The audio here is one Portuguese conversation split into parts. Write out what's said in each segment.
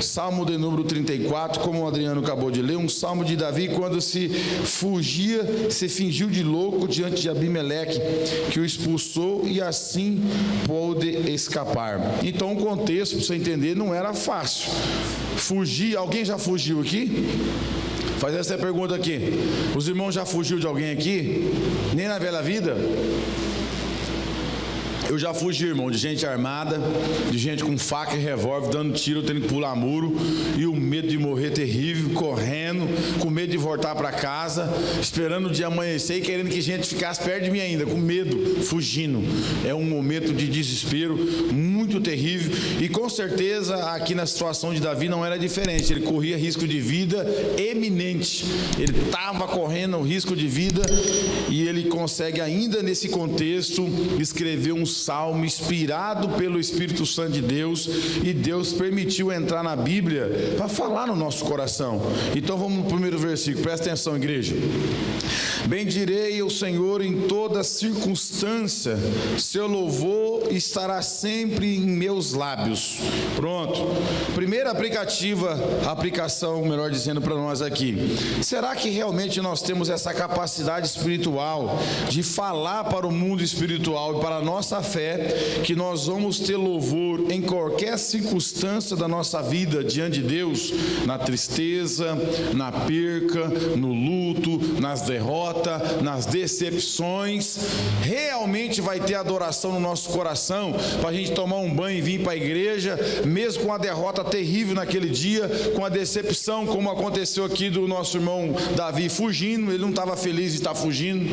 Salmo de número 34, como o Adriano acabou de ler, um salmo de Davi quando se fingiu de louco diante de Abimeleque, que o expulsou e assim pôde escapar. Então o contexto, para você entender, não era fácil. Fugir, alguém já fugiu aqui? Faz essa pergunta aqui. Os irmãos já fugiu de alguém aqui? Nem na velha vida? Eu já fugi, irmão, de gente armada, de gente com faca e revólver, dando tiro, tendo que pular muro, e o medo de morrer terrível, correndo, com medo de voltar para casa, esperando o dia amanhecer e querendo que gente ficasse perto de mim ainda, com medo, fugindo. É um momento de desespero muito terrível, e com certeza aqui na situação de Davi não era diferente. Ele corria risco de vida eminente, ele estava correndo risco de vida, e ele consegue ainda nesse contexto escrever um salmo inspirado pelo Espírito Santo de Deus, e Deus permitiu entrar na Bíblia para falar no nosso coração. Então vamos no primeiro versículo, presta atenção, igreja. Bendirei o Senhor em toda circunstância, seu louvor estará sempre em meus lábios. Pronto. Primeira aplicação, melhor dizendo, para nós aqui. Será que realmente nós temos essa capacidade espiritual de falar para o mundo espiritual e para a nossa fé, que nós vamos ter louvor em qualquer circunstância da nossa vida diante de Deus, na tristeza, na perca, no luto, nas derrotas, nas decepções? Realmente vai ter adoração no nosso coração para a gente tomar um banho e vir para a igreja, mesmo com a derrota terrível naquele dia, com a decepção, como aconteceu aqui do nosso irmão Davi fugindo. Ele não estava feliz de estar fugindo.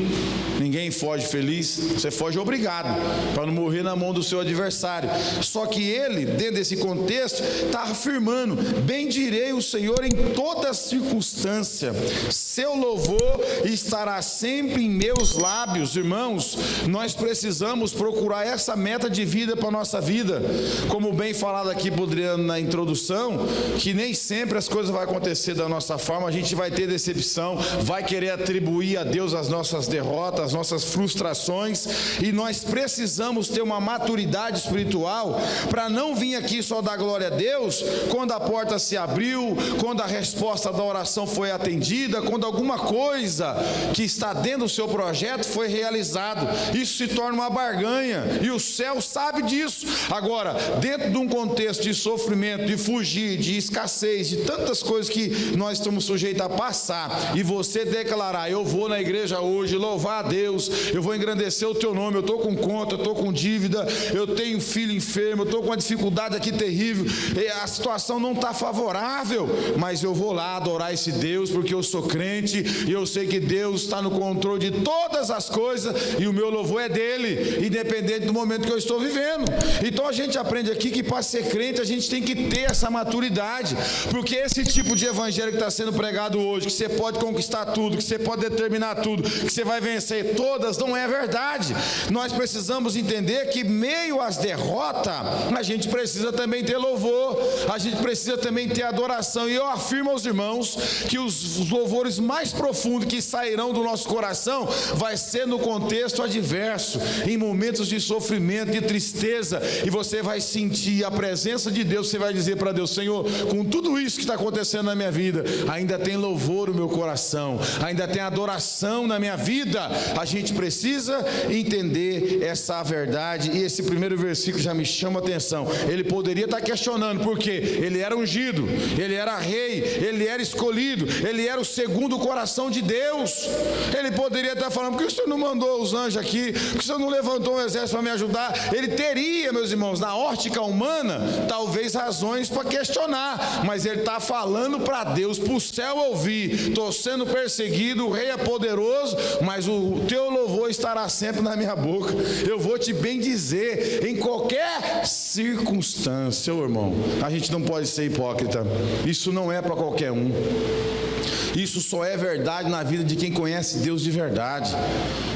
Ninguém foge feliz, você foge obrigado, para não morrer na mão do seu adversário. Só que ele, dentro desse contexto, está afirmando: bendirei o Senhor em toda circunstância, seu louvor estará sempre em meus lábios. Irmãos, nós precisamos procurar essa meta de vida para a nossa vida, como bem falado aqui por Adriano na introdução, que nem sempre as coisas vão acontecer da nossa forma, a gente vai ter decepção, vai querer atribuir a Deus as nossas derrotas, as nossas frustrações, e nós precisamos ter uma maturidade espiritual para não vir aqui só dar glória a Deus quando a porta se abriu, quando a resposta da oração foi atendida, quando alguma coisa que está dentro do seu projeto foi realizado. Isso se torna uma barganha, e o céu sabe disso. Agora, dentro de um contexto de sofrimento, de fugir, de escassez, de tantas coisas que nós estamos sujeitos a passar, e você declarar: eu vou na igreja hoje louvar a Deus, eu vou engrandecer o teu nome, eu estou com conta, eu estou com dívida, eu tenho filho enfermo, eu estou com uma dificuldade aqui terrível, a situação não está favorável, mas eu vou lá adorar esse Deus, porque eu sou crente, e eu sei que Deus está no controle de todas as coisas, e o meu louvor é dele, independente do momento que eu estou vivendo. Então a gente aprende aqui que para ser crente a gente tem que ter essa maturidade, porque esse tipo de evangelho que está sendo pregado hoje, que você pode conquistar tudo, que você pode determinar tudo, que você vai vencer todas, não é verdade. Nós precisamos entender que meio às derrotas, a gente precisa também ter louvor, a gente precisa também ter adoração, e eu afirmo aos irmãos que os louvores mais profundos que sairão do nosso coração vai ser no contexto adverso, em momentos de sofrimento, de tristeza, e você vai sentir a presença de Deus. Você vai dizer para Deus: Senhor, com tudo isso que está acontecendo na minha vida, ainda tem louvor no meu coração, ainda tem adoração na minha vida. A gente precisa entender essa verdade, e esse primeiro versículo já me chama a atenção. Ele poderia estar questionando, porque ele era ungido, ele era rei, ele era escolhido, ele era o segundo coração de Deus. Ele poderia estar falando: por que o Senhor não mandou os anjos aqui? Por que o Senhor não levantou um exército para me ajudar? Ele teria, meus irmãos, na ótica humana, talvez razões para questionar, mas ele está falando para Deus, para o céu ouvir: estou sendo perseguido, o rei é poderoso, mas o teu louvor estará sempre na minha boca, eu vou te bendizer em qualquer circunstância. Irmão, a gente não pode ser hipócrita, isso não é para qualquer um. Isso só é verdade na vida de quem conhece Deus de verdade,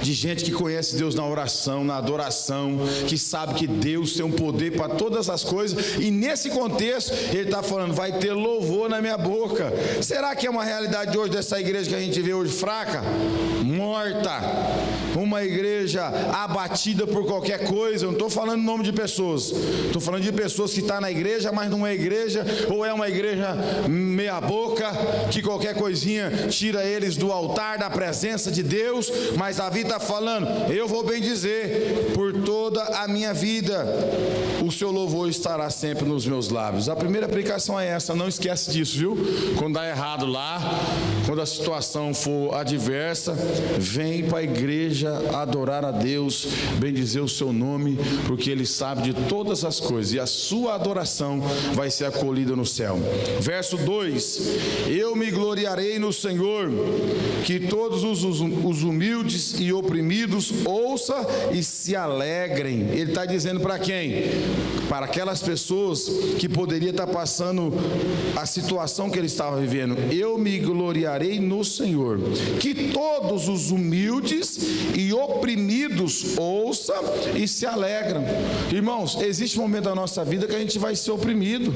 de gente que conhece Deus na oração, na adoração, que sabe que Deus tem um poder para todas as coisas, e nesse contexto ele está falando: vai ter louvor na minha boca. Será que é uma realidade hoje dessa igreja que a gente vê hoje fraca, morta? uma igreja abatida por qualquer coisa. Eu não estou falando nome de pessoas, estou falando de pessoas que estão na igreja, mas não é igreja, ou é uma igreja meia boca, que qualquer coisinha tira eles do altar da presença de Deus. Mas Davi está falando: eu vou bem dizer, por toda a minha vida o seu louvor estará sempre nos meus lábios. A primeira aplicação é essa, não esquece disso, viu? Quando dá errado lá, quando a situação for adversa, vem para a igreja adorar a Deus, bendizer o seu nome, porque Ele sabe de todas as coisas, e a sua adoração vai ser acolhida no céu. Verso 2: eu me gloriarei no Senhor, que todos os humildes e oprimidos ouçam e se alegrem. Ele está dizendo para quem? Para aquelas pessoas que poderiam estar passando a situação que ele estava vivendo. Eu me gloriarei no Senhor, que todos os humildes e oprimidos ouçam e se alegram. Irmãos, existe um momento da nossa vida que a gente vai ser oprimido.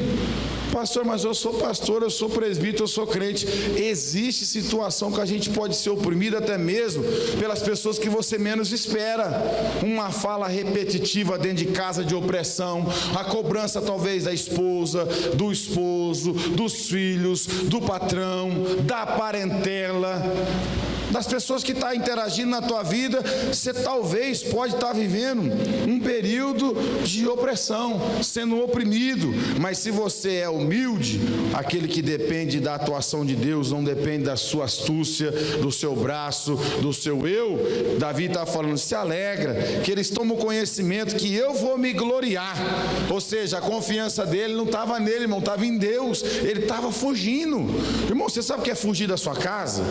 Pastor, mas eu sou pastor, eu sou presbítero, eu sou crente. Existe situação que a gente pode ser oprimido até mesmo pelas pessoas que você menos espera. Uma fala repetitiva dentro de casa de opressão, a cobrança talvez da esposa, do esposo, dos filhos, do patrão, da parentela, das pessoas que estão interagindo na tua vida. Você talvez pode estar vivendo um período de opressão, sendo oprimido, mas se você é humilde, aquele que depende da atuação de Deus, não depende da sua astúcia, do seu braço, do seu eu, Davi está falando: se alegra, que eles tomam conhecimento que eu vou me gloriar. Ou seja, a confiança dele não estava nele, irmão, estava em Deus. Ele estava fugindo. Irmão, você sabe o que é fugir da sua casa?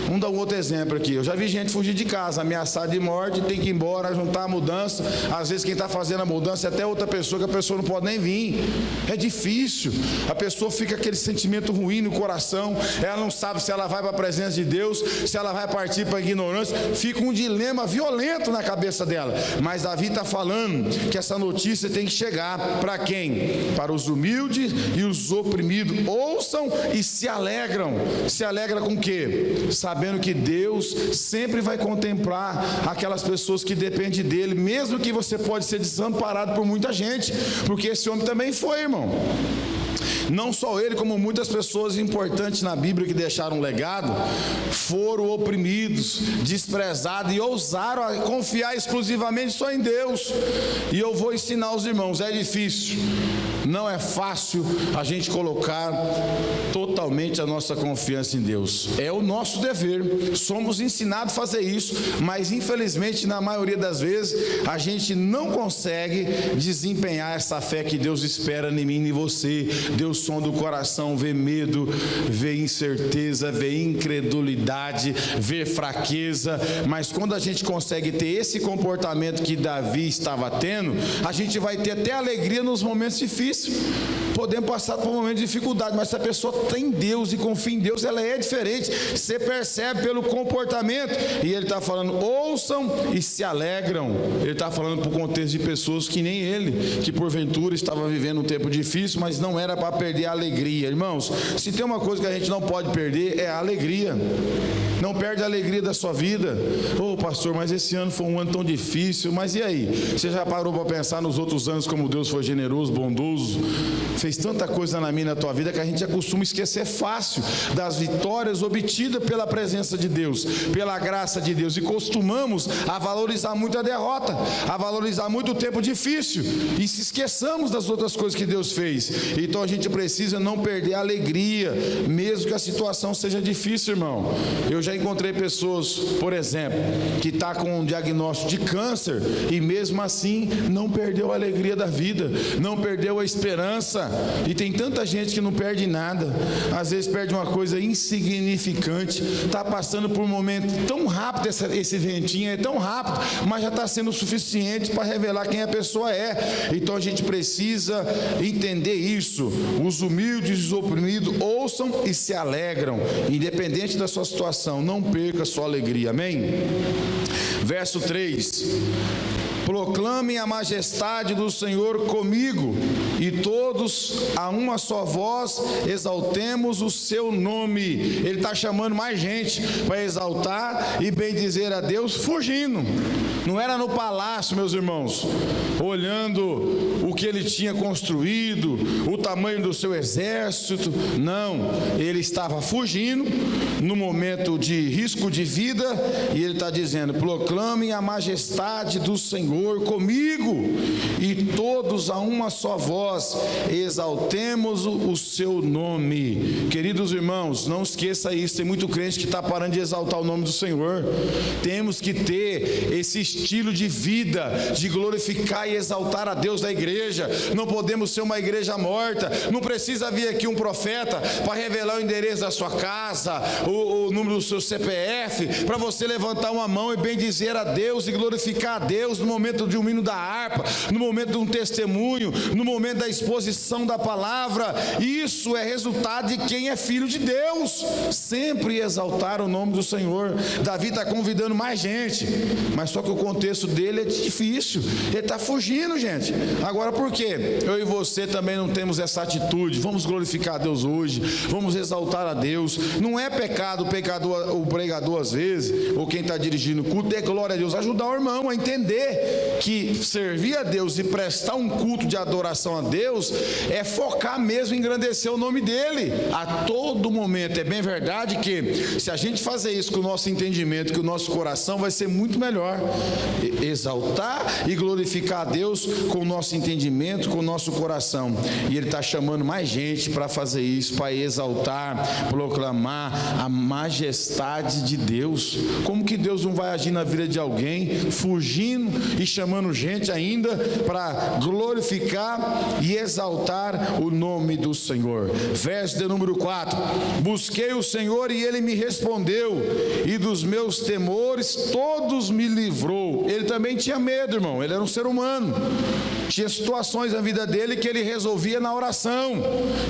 Vamos dar um outro exemplo aqui. Eu já vi gente fugir de casa, ameaçada de morte, tem que ir embora, juntar a mudança. Às vezes quem está fazendo a mudança é até outra pessoa, que a pessoa não pode nem vir. É difícil. A pessoa fica aquele sentimento ruim no coração. Ela não sabe se ela vai para a presença de Deus, se ela vai partir para a ignorância. Fica um dilema violento na cabeça dela. Mas Davi está falando que essa notícia tem que chegar para quem? Para os humildes e os oprimidos. Ouçam e se alegram. Se alegra com o quê? Sabendo que Deus sempre vai contemplar aquelas pessoas que dependem dele, mesmo que você pode ser desamparado por muita gente, porque esse homem também foi, irmão. Não só ele, como muitas pessoas importantes na Bíblia que deixaram um legado, foram oprimidos, desprezados e ousaram a confiar exclusivamente só em Deus. E eu vou ensinar os irmãos, é difícil, não é fácil a gente colocar totalmente a nossa confiança em Deus. É o nosso dever, somos ensinados a fazer isso, mas infelizmente na maioria das vezes a gente não consegue desempenhar essa fé que Deus espera em mim e em você. Deus sonda o coração, vê medo, vê incerteza, vê incredulidade, vê fraqueza, mas quando a gente consegue ter esse comportamento que Davi estava tendo, a gente vai ter até alegria nos momentos difíceis. Podemos passar por momentos de dificuldade, mas se a pessoa tem Deus e confia em Deus, ela é diferente. Você percebe pelo comportamento. E ele está falando: ouçam e se alegram. Ele está falando para o contexto de pessoas que nem ele, que porventura estava vivendo um tempo difícil, mas não era para perder a alegria. Irmãos, se tem uma coisa que a gente não pode perder, é a alegria. Não perde a alegria da sua vida. Ô pastor, mas esse ano foi um ano tão difícil. Mas e aí? Você já parou para pensar nos outros anos como Deus foi generoso, bondoso? Fez tanta coisa na minha e na tua vida que a gente já costuma esquecer fácil das vitórias obtidas pela presença de Deus, pela graça de Deus, e costumamos a valorizar muito a derrota, a valorizar muito o tempo difícil, e se esqueçamos das outras coisas que Deus fez. Então a gente precisa não perder a alegria, mesmo que a situação seja difícil, irmão. Eu já encontrei pessoas, por exemplo, que está com um diagnóstico de câncer e mesmo assim não perdeu a alegria da vida, não perdeu a esperança. E tem tanta gente que não perde nada, às vezes perde uma coisa insignificante, está passando por um momento tão rápido, esse ventinho é tão rápido, mas já está sendo o suficiente para revelar quem a pessoa é. Então a gente precisa entender isso. Os humildes e os oprimidos ouçam e se alegram, independente da sua situação. Não perca a sua alegria, amém? Verso 3: proclamem a majestade do Senhor comigo, e todos a uma só voz exaltemos o seu nome. Ele está chamando mais gente para exaltar e bendizer a Deus fugindo. Não era no palácio, meus irmãos, olhando o que ele tinha construído, o tamanho do seu exército. Não, ele estava fugindo no momento de risco de vida, e ele está dizendo: proclamem a majestade do Senhor comigo, e todos a uma só voz exaltemos o seu nome. Queridos irmãos, não esqueça isso. Tem muito crente que está parando de exaltar o nome do Senhor. Temos que ter esse estilo de vida, de glorificar e exaltar a Deus da igreja. Não podemos ser uma igreja morta. Não precisa vir aqui um profeta para revelar o endereço da sua casa, o número do seu CPF, para você levantar uma mão e bendizer a Deus e glorificar a Deus no momento de um hino da harpa, no momento de um testemunho, no momento da exposição da palavra. Isso é resultado de quem é filho de Deus, sempre exaltar o nome do Senhor. Davi está convidando mais gente, mas só que o contexto dele é difícil, ele está fugindo, gente. Agora, por quê? Eu e você também não temos essa atitude? Vamos glorificar a Deus hoje, vamos exaltar a Deus. Não é pecado o pregador às vezes, ou quem está dirigindo o culto, dê glória a Deus, ajudar o irmão a entender que servir a Deus e prestar um culto de adoração a Deus é focar mesmo em engrandecer o nome dele a todo momento. É bem verdade que se a gente fazer isso com o nosso entendimento, com o nosso coração, vai ser muito melhor. Exaltar e glorificar a Deus com o nosso entendimento, com o nosso coração. E ele está chamando mais gente para fazer isso, para exaltar, proclamar a majestade de Deus. Como que Deus não vai agir na vida de alguém, fugindo e chamando gente ainda para glorificar e exaltar o nome do Senhor? Verso de número 4: busquei o Senhor e ele me respondeu, e dos meus temores todos me livrou. Ele também tinha medo, irmão, ele era um ser humano. Tinha situações na vida dele que ele resolvia na oração,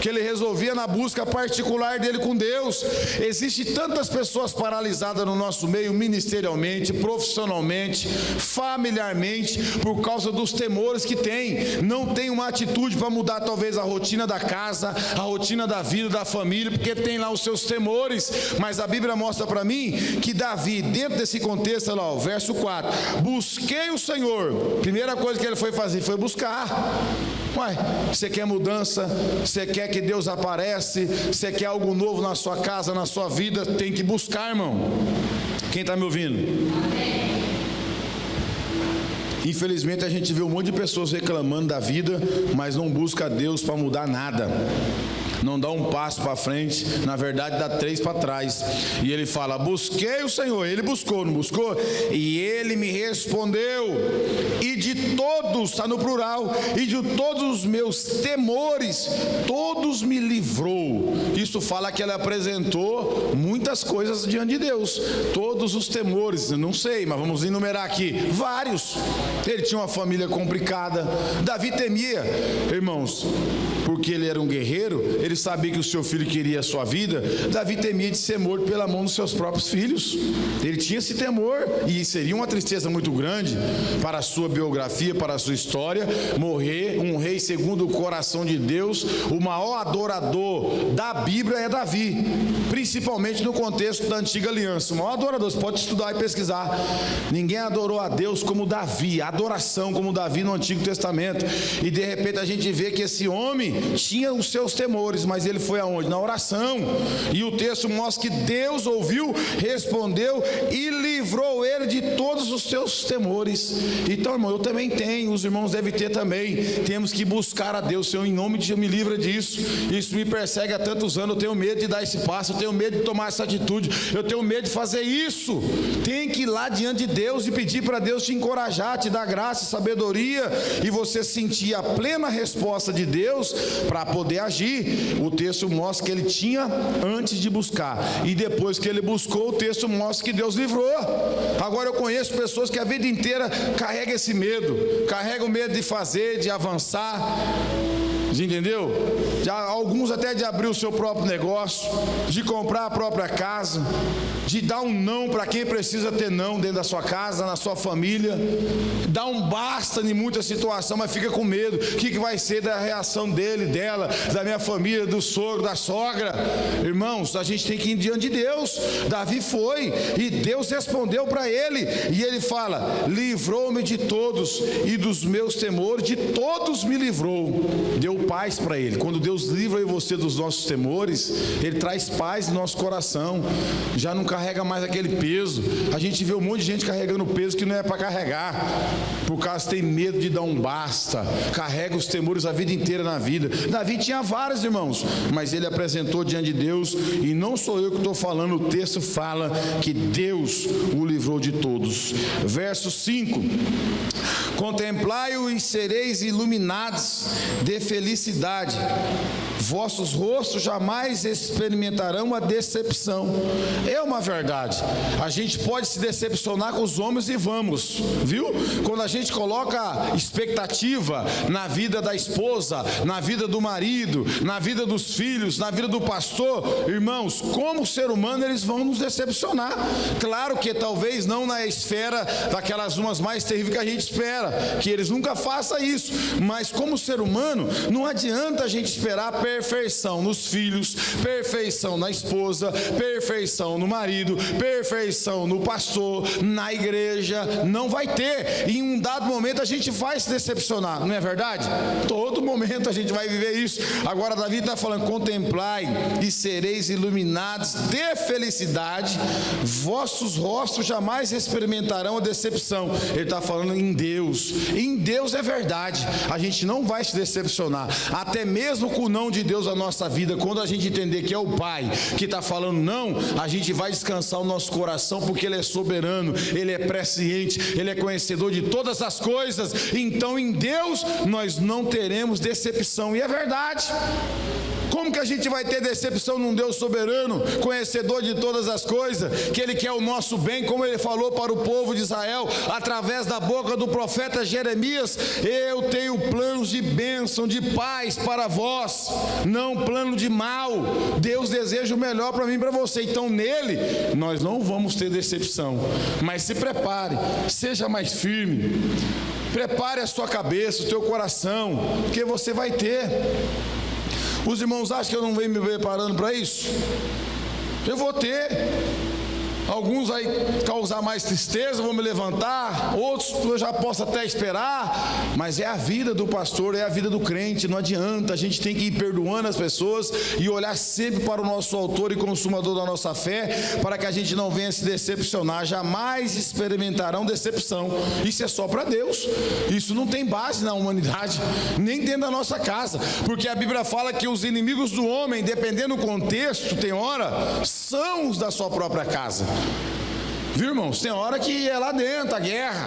que ele resolvia na busca particular dele com Deus. Existem tantas pessoas paralisadas no nosso meio, ministerialmente, profissionalmente, familiarmente, por causa dos temores que tem. Não tem uma atitude para mudar talvez a rotina da casa, a rotina da vida, da família, porque tem lá os seus temores. Mas a Bíblia mostra para mim que Davi, dentro desse contexto, olha lá, o verso 4, busquei o Senhor. Primeira coisa que ele foi fazer foi buscar. Ué, você quer mudança? Você quer que Deus aparece? Você quer algo novo na sua casa, na sua vida? Tem que buscar, irmão. Quem está me ouvindo? Infelizmente a gente vê um monte de pessoas reclamando da vida, mas não busca a Deus para mudar nada. Não dá um passo para frente, na verdade dá 3 para trás. E ele fala: busquei o Senhor. Ele buscou, não buscou? E ele me respondeu, e de todos, está no plural, e de todos os meus temores todos me livrou. Isso fala que ele apresentou muitas coisas diante de Deus. Todos os temores, não sei, mas vamos enumerar aqui vários. Ele tinha uma família complicada. Davi temia, irmãos, porque ele era um guerreiro. Ele sabia que o seu filho queria a sua vida. Davi temia de ser morto pela mão dos seus próprios filhos. Ele tinha esse temor, e seria uma tristeza muito grande para a sua biografia, para a sua história, morrer um rei segundo o coração de Deus. O maior adorador da Bíblia é Davi, principalmente no contexto da antiga aliança. O maior adorador, você pode estudar e pesquisar. Ninguém adorou a Deus como Davi, adoração como Davi no Antigo Testamento. E de repente a gente vê que esse homem tinha os seus temores, mas ele foi aonde? Na oração. E o texto mostra que Deus ouviu, respondeu e livrou ele de todos os seus temores. Então, irmão, eu também tenho, os irmãos devem ter também. Temos que buscar a Deus. Senhor, em nome de Deus, me livra disso. Isso me persegue há tantos anos. Eu tenho medo de dar esse passo, eu tenho medo de tomar essa atitude, eu tenho medo de fazer isso. Tem que ir lá diante de Deus e pedir para Deus te encorajar, te dar graça e sabedoria, e você sentir a plena resposta de Deus para poder agir. O texto mostra que ele tinha antes de buscar, e depois que ele buscou, o texto mostra que Deus livrou. Agora eu conheço pessoas que a vida inteira carregam esse medo, carregam o medo de fazer, de avançar, entendeu? Já, alguns até de abrir o seu próprio negócio, de comprar a própria casa, de dar um não para quem precisa ter não dentro da sua casa, na sua família, dá um basta em muita situação, mas fica com medo, o que vai ser da reação dele, dela, da minha família, do sogro, da sogra. Irmãos, a gente tem que ir diante de Deus. Davi foi, e Deus respondeu para ele, e ele fala: livrou-me de todos, e dos meus temores, de todos me livrou. Deu paz para ele. Quando Deus livra você dos nossos temores, Ele traz paz no nosso coração, já não carrega mais aquele peso. A gente vê um monte de gente carregando peso que não é para carregar, por causa que tem medo de dar um basta, carrega os temores a vida inteira na vida. Davi tinha vários, irmãos, mas ele apresentou diante de Deus, e não sou eu que estou falando, o texto fala que Deus o livrou de todos. Verso 5: contemplai-o e sereis iluminados de felicidade, vossos rostos jamais experimentarão a decepção. É uma verdade, a gente pode se decepcionar com os homens, e vamos, viu? Quando a gente coloca expectativa na vida da esposa, na vida do marido, na vida dos filhos, na vida do pastor, irmãos, como ser humano eles vão nos decepcionar. Claro que talvez não na esfera daquelas umas mais terríveis que a gente espera, que eles nunca façam isso, mas como ser humano, não adianta a gente esperar perfeição nos filhos, perfeição na esposa, perfeição no marido, perfeição no pastor, na igreja. Não vai ter. Em um dado momento a gente vai se decepcionar, não é verdade? Todo momento a gente vai viver isso. Agora Davi está falando: contemplai e sereis iluminados de felicidade, vossos rostos jamais experimentarão a decepção. Ele está falando em Deus. Em Deus é verdade, a gente não vai se decepcionar, até mesmo com o não de Deus na nossa vida. Quando a gente entender que é o Pai que está falando não, a gente vai descansar o nosso coração, porque Ele é soberano, Ele é presciente, Ele é conhecedor de todas as coisas. Então em Deus nós não teremos decepção, e é verdade. Como que a gente vai ter decepção num Deus soberano, conhecedor de todas as coisas, que Ele quer o nosso bem, como Ele falou para o povo de Israel, através da boca do profeta Jeremias: eu tenho planos de bênção, de paz para vós, não plano de mal. Deus deseja o melhor para mim e para você. Então nele nós não vamos ter decepção, mas se prepare, seja mais firme, prepare a sua cabeça, o teu coração, porque você vai ter. Os irmãos acham que eu não venho me preparando para isso? Eu vou ter. Alguns vai causar mais tristeza, vou me levantar, outros eu já posso até esperar, mas é a vida do pastor, é a vida do crente. Não adianta, a gente tem que ir perdoando as pessoas e olhar sempre para o nosso autor e consumador da nossa fé, para que a gente não venha se decepcionar. Jamais experimentarão decepção. Isso é só para Deus, isso não tem base na humanidade, nem dentro da nossa casa, porque a Bíblia fala que os inimigos do homem, dependendo do contexto, tem hora, são os da sua própria casa. Viu, irmãos? Tem hora que é lá dentro a guerra,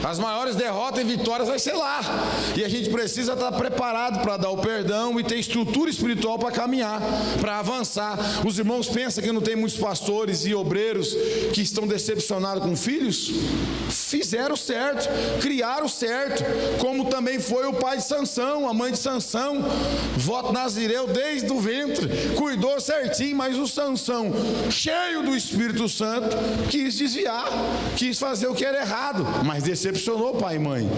as maiores derrotas e vitórias vai ser lá, e a gente precisa estar preparado para dar o perdão e ter estrutura espiritual para caminhar, para avançar. Os irmãos pensam que não tem muitos pastores e obreiros que estão decepcionados com filhos? Fizeram certo, criaram certo, como também foi o pai de Sansão, a mãe de Sansão, voto nazireu desde o ventre, cuidou certinho, mas o Sansão, cheio do Espírito Santo, quis desviar, quis fazer o que era errado, mas decepcionou pai e mãe,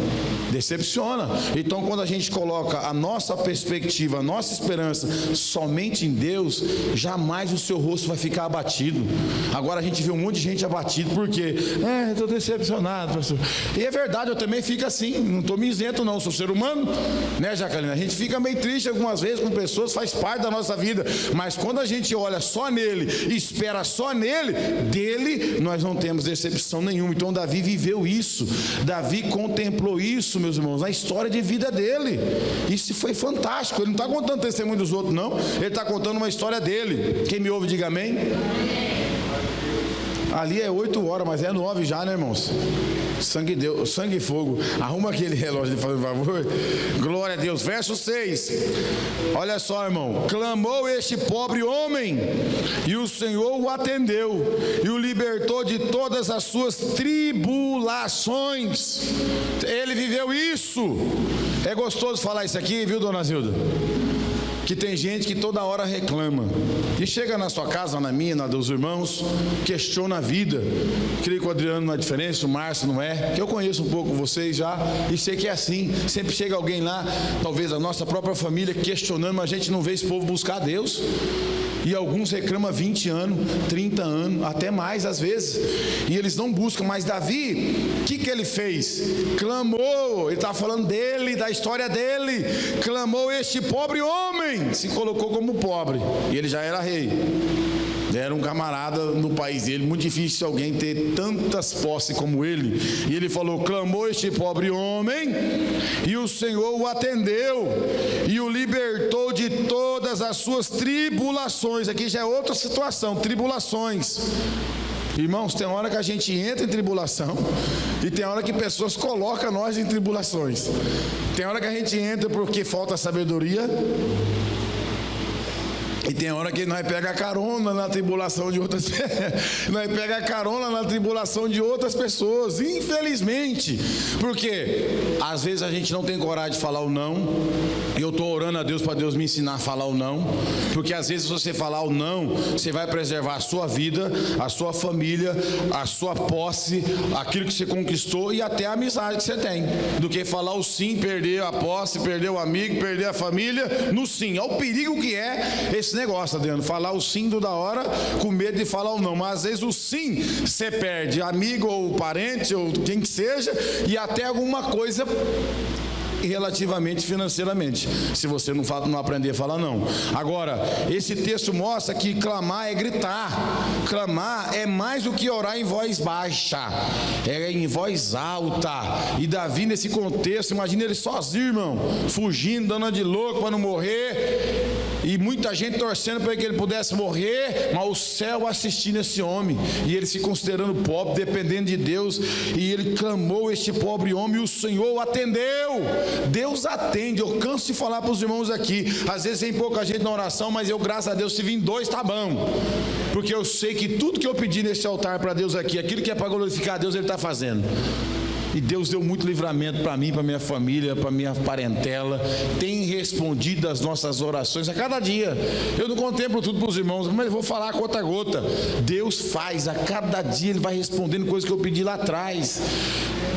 decepciona. Então quando a gente coloca a nossa perspectiva, a nossa esperança somente em Deus, jamais o seu rosto vai ficar abatido. Agora a gente vê um monte de gente abatido, porque estou decepcionado, pastor. E é verdade, eu também fico assim, não estou me isento não, sou ser humano, né, Jacqueline? A gente fica meio triste algumas vezes com pessoas, faz parte da nossa vida, mas quando a gente olha só nele e espera só nele, dele nós não temos decepção nenhuma. Então Davi viveu isso, Davi contemplou isso, meus irmãos, na história de vida dele. Isso foi fantástico. Ele não está contando testemunho dos outros não, ele está contando uma história dele. Quem me ouve diga amém. Ali é 8 horas, mas é 9 já, né, irmãos? Sangue de Deus, sangue e fogo. Arruma aquele relógio, por favor. Glória a Deus. Verso 6. Olha só, irmão. Clamou este pobre homem, e o Senhor o atendeu, e o libertou de todas as suas tribulações. Ele viveu isso. É gostoso falar isso aqui, viu, dona Zilda? que tem gente que toda hora reclama, e chega na sua casa, na minha, na dos irmãos, questiona a vida. Creio que o Adriano não é diferente, o Márcio não é, que eu conheço um pouco vocês já, e sei que é assim, sempre chega alguém lá, talvez a nossa própria família, questionando, mas a gente não vê esse povo buscar a Deus. E alguns reclamam 20 anos, 30 anos, até mais às vezes, e eles não buscam. Mas Davi, o que ele fez? Clamou, ele está falando dele, da história dele. Clamou este pobre homem, se colocou como pobre, e ele já era rei, era um camarada no país dele, muito difícil alguém ter tantas posses como ele. E ele falou: clamou este pobre homem, e o Senhor o atendeu e o libertou de todas as suas tribulações. Aqui já é outra situação, tribulações. Irmãos, tem hora que a gente entra em tribulação, e tem hora que pessoas colocam nós em tribulações. Tem hora que a gente entra porque falta sabedoria, e tem hora que nós pega carona na tribulação de outras nós pega carona na tribulação de outras pessoas, infelizmente, porque às vezes a gente não tem coragem de falar o não. E eu estou orando a Deus para Deus me ensinar a falar o não, porque às vezes você falar o não, você vai preservar a sua vida, a sua família, a sua posse, aquilo que você conquistou e até a amizade que você tem, do que falar o sim, perder a posse, perder o amigo, perder a família no sim. Olha o perigo que é esse negócio, Adriano, falar o sim toda hora com medo de falar o não. Mas às vezes o sim você perde amigo ou parente ou quem que seja, e até alguma coisa relativamente financeiramente, se você não aprender a falar não. Agora, esse texto mostra que clamar é gritar. Clamar é mais do que orar em voz baixa, é em voz alta. E Davi, nesse contexto, imagina ele sozinho, irmão, fugindo, dando de louco para não morrer, e muita gente torcendo para que ele pudesse morrer, mas o céu assistindo esse homem, e ele se considerando pobre, dependendo de Deus, e ele clamou este pobre homem, e o Senhor o atendeu. Deus atende. Eu canso de falar para os irmãos aqui, às vezes tem pouca gente na oração, mas eu, graças a Deus, se vir 2 tá bom, porque eu sei que tudo que eu pedi nesse altar para Deus aqui, aquilo que é para glorificar a Deus, Ele está fazendo. E Deus deu muito livramento para mim, para minha família, para minha parentela. Tem respondido as nossas orações a cada dia. Eu não contemplo tudo para os irmãos, mas eu vou falar gota a gota. Deus faz, a cada dia Ele vai respondendo coisas que eu pedi lá atrás.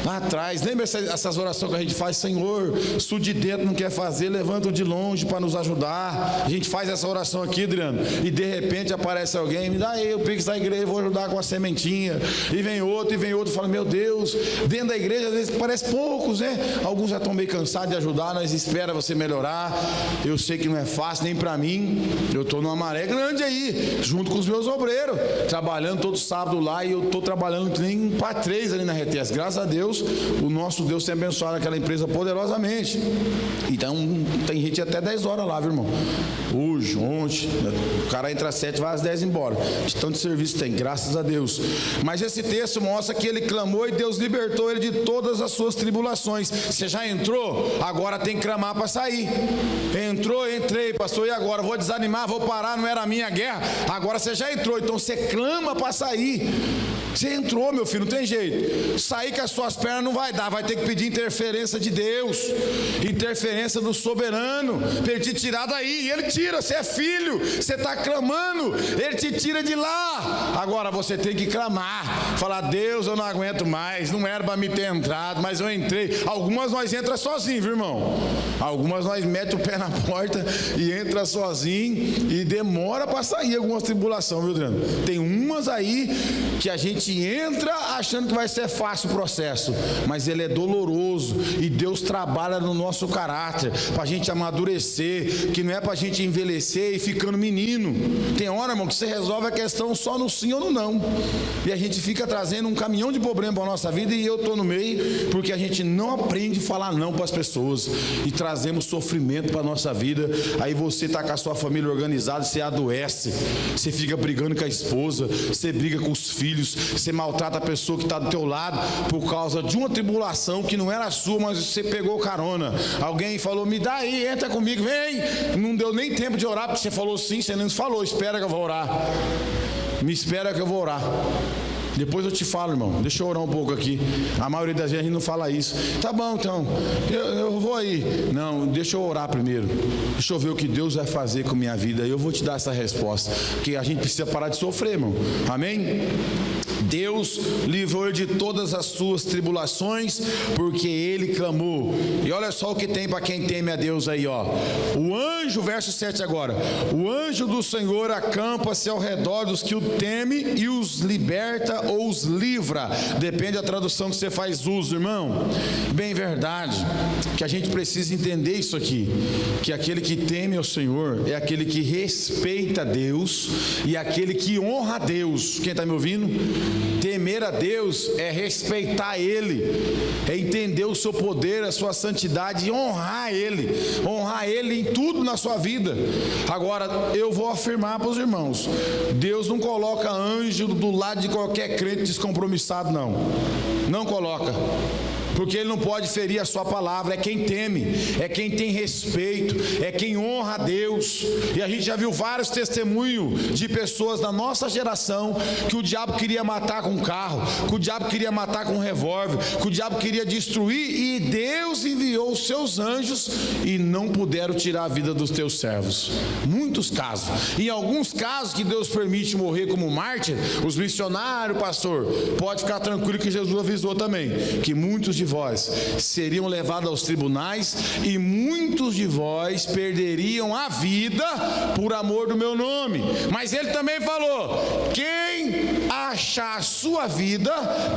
Lá atrás, lembra essas orações que a gente faz? Senhor, se o de dentro não quer fazer, levanta o de longe para nos ajudar. A gente faz essa oração aqui, Adriano, e de repente aparece alguém, me dá aí o pix da igreja, vou ajudar com a sementinha. E vem outro, fala, meu Deus, dentro da igreja às vezes parece poucos, né? Alguns já estão meio cansados de ajudar, nós espera você melhorar. Eu sei que não é fácil nem para mim, eu estou numa maré grande aí, junto com os meus obreiros, trabalhando todo sábado lá, e eu estou trabalhando que nem para 3 ali na RTS, graças a Deus. O nosso Deus tem abençoado aquela empresa poderosamente. Então tem gente até 10 horas lá, viu, irmão? Hoje, ontem, o cara entra às 7, vai às 10 embora. De tanto serviço tem, graças a Deus. Mas esse texto mostra que ele clamou e Deus libertou ele de todas as suas tribulações. Você já entrou? Agora tem que clamar para sair. Entrou, entrei, pastor, e agora? Vou desanimar, vou parar, não era a minha guerra. Agora você já entrou, então você clama para sair. Você entrou, meu filho, não tem jeito. Sair com as suas pernas não vai dar, vai ter que pedir interferência de Deus, interferência do soberano, para Ele te tirar daí. E Ele tira, você é filho, você está clamando, Ele te tira de lá. Agora você tem que clamar, falar, Deus, eu não aguento mais, não era para me ter entrado, mas eu entrei. Algumas nós entra sozinho, viu, irmão? Algumas nós mete o pé na porta e entra sozinho, e demora para sair algumas tribulações, viu, Adriano? Tem umas aí que a gente entra achando que vai ser fácil o processo, mas ele é doloroso, e Deus trabalha no nosso caráter para a gente amadurecer, que não é para a gente envelhecer e ficando menino. Tem hora, irmão, que você resolve a questão só no sim ou no não, e a gente fica trazendo um caminhão de problema para a nossa vida, e eu estou no meio porque a gente não aprende a falar não para as pessoas, e trazemos sofrimento para a nossa vida. Aí você está com a sua família organizada, você adoece, você fica brigando com a esposa, você briga com os filhos, você maltrata a pessoa que está do teu lado por causa de uma tribulação que não era sua, mas você pegou carona. Alguém falou, me dá aí, entra comigo, vem. Não deu nem tempo de orar, porque você falou sim, você não falou, espera que eu vou orar. Me espera que eu vou orar. Depois eu te falo, irmão. Deixa eu orar um pouco aqui. A maioria das vezes a gente não fala isso. Tá bom, então, eu vou aí. Não, deixa eu orar primeiro. Deixa eu ver o que Deus vai fazer com a minha vida. Eu vou te dar essa resposta. Porque a gente precisa parar de sofrer, irmão. Amém? Deus livrou ele de todas as suas tribulações, porque ele clamou. E olha só o que tem para quem teme a Deus aí, ó. O anjo, verso 7 agora. O anjo do Senhor acampa-se ao redor dos que o temem e os liberta ou os livra. Depende da tradução que você faz uso, irmão. Bem verdade, que a gente precisa entender isso aqui, que aquele que teme ao Senhor é aquele que respeita Deus e aquele que honra a Deus. Quem está me ouvindo? Temer a Deus é respeitar Ele, é entender o seu poder, a sua santidade e honrar Ele em tudo na sua vida. Agora, eu vou afirmar para os irmãos, Deus não coloca anjo do lado de qualquer crente descompromissado, não coloca. Porque ele não pode ferir a sua palavra. É quem teme, é quem tem respeito, é quem honra a Deus. E a gente já viu vários testemunhos de pessoas da nossa geração que o diabo queria matar com um carro, que o diabo queria matar com um revólver, que o diabo queria destruir, e Deus enviou os seus anjos e não puderam tirar a vida dos teus servos. Muitos casos. Em alguns casos que Deus permite morrer como mártir, os missionários, pastor, pode ficar tranquilo que Jesus avisou também, que muitos de vós seriam levados aos tribunais e muitos de vós perderiam a vida por amor do meu nome. Mas ele também falou: quem achar a sua vida,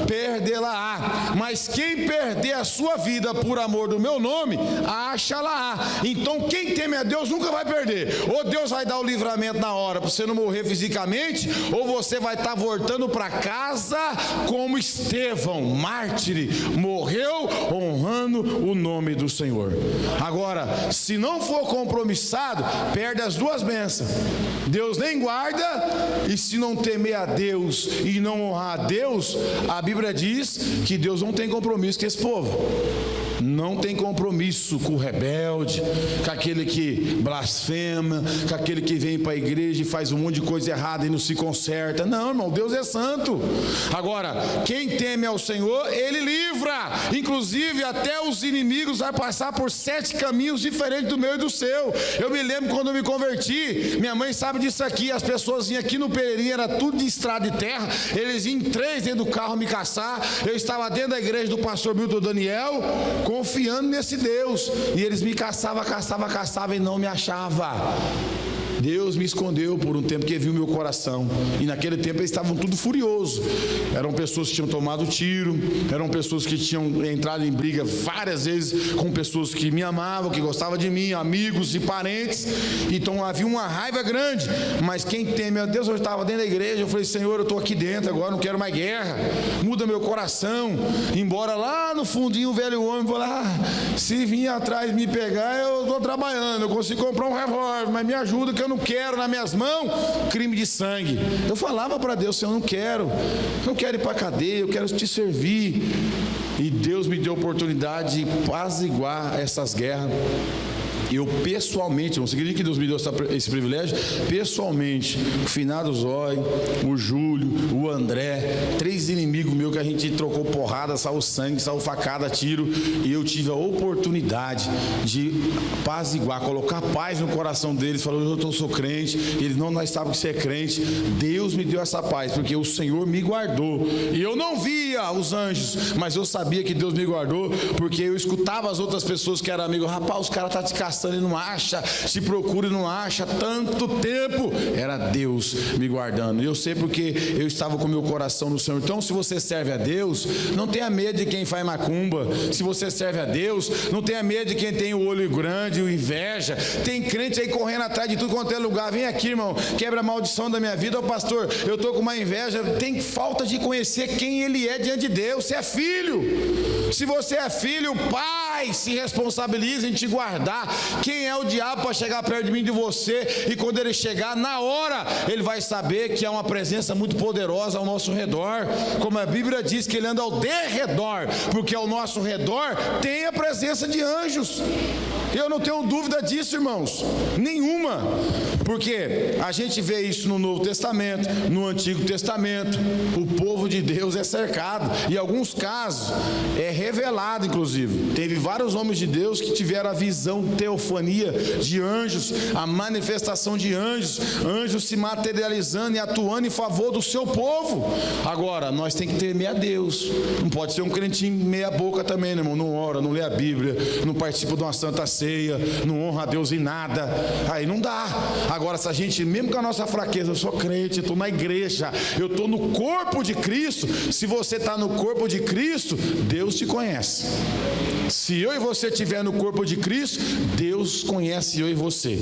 perdê-la-á, mas quem perder a sua vida por amor do meu nome, acha-la-á. Então quem teme a Deus nunca vai perder. Ou Deus vai dar o livramento na hora para você não morrer fisicamente, ou você vai estar voltando para casa como Estevão, mártir, morreu honrando o nome do Senhor. Agora, se não for compromissado, perde as duas bênçãos. Deus nem guarda, e se não temer a Deus e não honrar a Deus, a Bíblia diz que Deus não tem compromisso com esse povo. Não tem compromisso com o rebelde, com aquele que blasfema, com aquele que vem para a igreja e faz um monte de coisa errada e não se conserta. Não, irmão, Deus é santo. Agora, quem teme ao Senhor, Ele livra. Inclusive, até os inimigos vai passar por 7 caminhos diferentes do meu e do seu. Eu me lembro quando eu me converti, minha mãe sabe disso aqui, as pessoas vinham aqui no Pereirinha, era tudo de estrada de terra, eles iam 3 dentro do carro me caçar. Eu estava dentro da igreja do pastor Milton Daniel, confiando nesse Deus, e eles me caçavam e não me achavam. Deus me escondeu por um tempo, que viu meu coração. E naquele tempo eles estavam tudo furiosos. Eram pessoas que tinham tomado tiro, eram pessoas que tinham entrado em briga várias vezes com pessoas que me amavam, que gostavam de mim, amigos e parentes. Então havia uma raiva grande. Mas quem teme a Deus, eu estava dentro da igreja, eu falei: Senhor, eu estou aqui dentro agora, não quero mais guerra, muda meu coração. Embora lá no fundinho o velho homem falou: se vir atrás me pegar, eu estou trabalhando, eu consigo comprar um revólver, mas me ajuda que eu não quero nas minhas mãos crime de sangue. Eu falava para Deus: Senhor, eu não quero ir para a cadeia, eu quero te servir. E Deus me deu a oportunidade de apaziguar essas guerras. Eu pessoalmente, você acredita que Deus me deu esse privilégio? Pessoalmente, o finado Zóio, o Júlio, o André, 3 inimigos meus que a gente trocou porrada, saiu sangue, saiu facada, tiro, e eu tive a oportunidade de apaziguar, colocar paz no coração deles. Falou: eu sou crente. Eles: não, nós sabemos que você é crente. Deus me deu essa paz, porque o Senhor me guardou. E eu não via os anjos, mas eu sabia que Deus me guardou, porque eu escutava as outras pessoas que eram amigos: rapaz, os caras estão te caçando e não acha, se procura e não acha, tanto tempo. Era Deus me guardando. E eu sei porque eu estava com meu coração no Senhor. Então, se você serve a Deus, não tenha medo de quem faz macumba. Se você serve a Deus, não tenha medo de quem tem o olho grande, o inveja. Tem crente aí correndo atrás de tudo quanto é lugar. Vem aqui, irmão, quebra a maldição da minha vida. Ô pastor, eu estou com uma inveja. Tem falta de conhecer quem Ele é diante de Deus. Você é filho. Se você é filho, o Pai se responsabiliza em te guardar. Quem é o diabo para chegar perto de mim, de você? E quando ele chegar, na hora, ele vai saber que há uma presença muito poderosa ao nosso redor. Como a Bíblia diz, que ele anda ao derredor, porque ao nosso redor tem a presença de anjos. Eu não tenho dúvida disso, irmãos, nenhuma, porque a gente vê isso no Novo Testamento, no Antigo Testamento. O povo de Deus é cercado, e em alguns casos é revelado, inclusive. Teve vários homens de Deus que tiveram a visão, teofania de anjos, a manifestação de anjos, anjos se materializando e atuando em favor do seu povo. Agora, nós temos que temer a Deus. Não pode ser um crentinho meia boca também, né, irmão? Não ora, não lê a Bíblia, não participa de uma santa ceia, não honra a Deus em nada. Aí não dá. Agora, se a gente, mesmo com a nossa fraqueza, eu sou crente, eu estou na igreja, eu estou no corpo de Cristo. Se você está no corpo de Cristo, Deus te conhece. Se eu e você estiver no corpo de Cristo, Deus conhece eu e você,